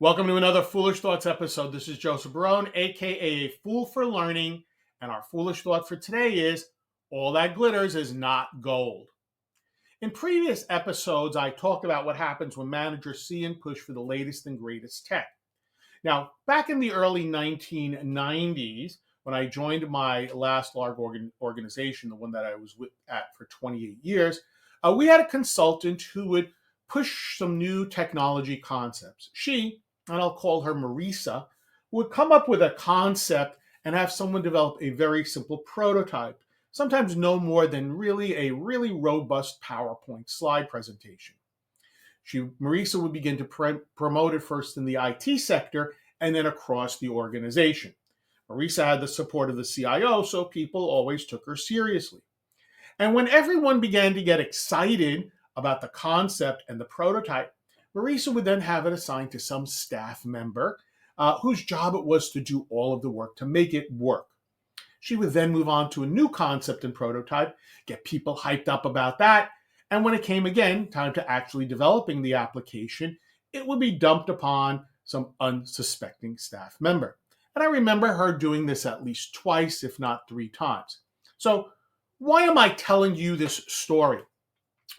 Welcome to another Foolish Thoughts episode. This is Joseph Barone, aka A Fool for Learning, and our foolish thought for today is all that glitters is not gold. In previous episodes, I talked about what happens when managers see and push for the latest and greatest tech. Now, back in the early 1990s, when I joined my last large organization, the one that I was at for 28 years, we had a consultant who would push some new technology concepts. She, and I'll call her Marisa, would come up with a concept and have someone develop a very simple prototype, sometimes no more than a really robust PowerPoint slide presentation. Marisa would begin to promote it first in the IT sector and then across the organization. Marisa had the support of the CIO, so people always took her seriously. And when everyone began to get excited about the concept and the prototype, Marisa would then have it assigned to some staff member whose job it was to do all of the work to make it work. She would then move on to a new concept and prototype, get people hyped up about that, and when it came again, time to actually developing the application, it would be dumped upon some unsuspecting staff member. And I remember her doing this at least twice, if not 3 times. So why am I telling you this story?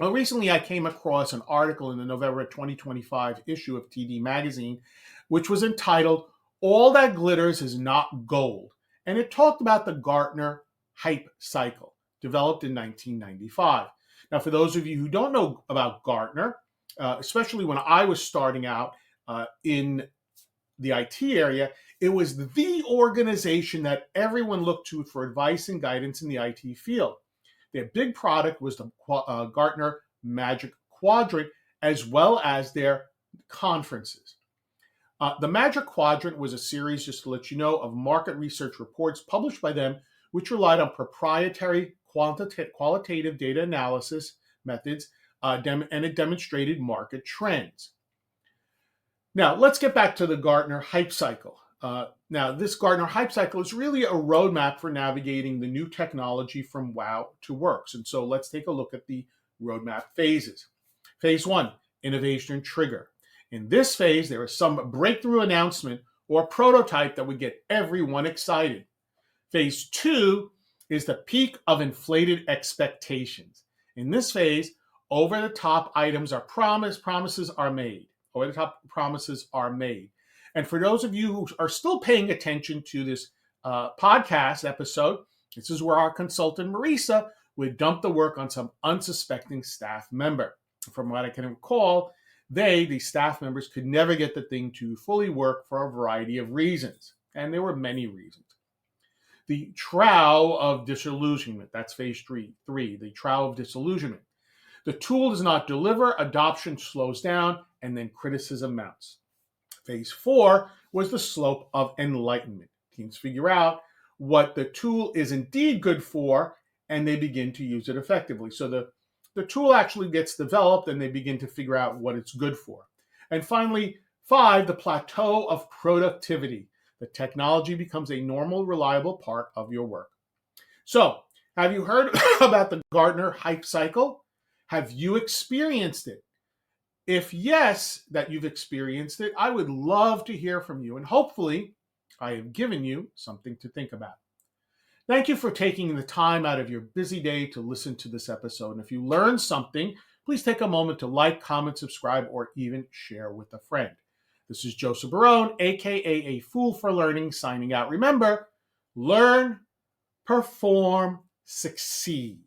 Well, recently I came across an article in the November 2025 issue of TD Magazine, which was entitled, All That Glitters Is Not Gold. And it talked about the Gartner hype cycle, developed in 1995. Now, for those of you who don't know about Gartner, especially when I was starting out in the IT area, it was the organization that everyone looked to for advice and guidance in the IT field. Their big product was the Gartner Magic Quadrant, as well as their conferences. The Magic Quadrant was a series, just to let you know, of market research reports published by them, which relied on proprietary qualitative data analysis methods, and it demonstrated market trends. Now, let's get back to the Gartner hype cycle. Now, this Gartner hype cycle is really a roadmap for navigating the new technology from wow to works. And so let's take a look at the roadmap phases. Phase 1, innovation trigger. In this phase, there is some breakthrough announcement or prototype that would get everyone excited. Phase 2 is the peak of inflated expectations. In this phase, over-the-top items are promises are made. Over-the-top promises are made. And for those of you who are still paying attention to this podcast episode, this is where our consultant Marisa would dump the work on some unsuspecting staff member. From what I can recall, the staff members, could never get the thing to fully work for a variety of reasons. And there were many reasons. The trough of disillusionment, that's phase 3, the trough of disillusionment. The tool does not deliver, adoption slows down, and then criticism mounts. Phase 4 was the slope of enlightenment. Teams figure out what the tool is indeed good for, and they begin to use it effectively. So the tool actually gets developed, and they begin to figure out what it's good for. And finally, 5, the plateau of productivity. The technology becomes a normal, reliable part of your work. So, have you heard about the Gartner hype cycle? Have you experienced it? If yes, that you've experienced it, I would love to hear from you, and hopefully I have given you something to think about. Thank you for taking the time out of your busy day to listen to this episode. And if you learned something, please take a moment to like, comment, subscribe, or even share with a friend. This is Joseph Barone, aka A Fool for Learning, signing out. Remember, learn, perform, succeed.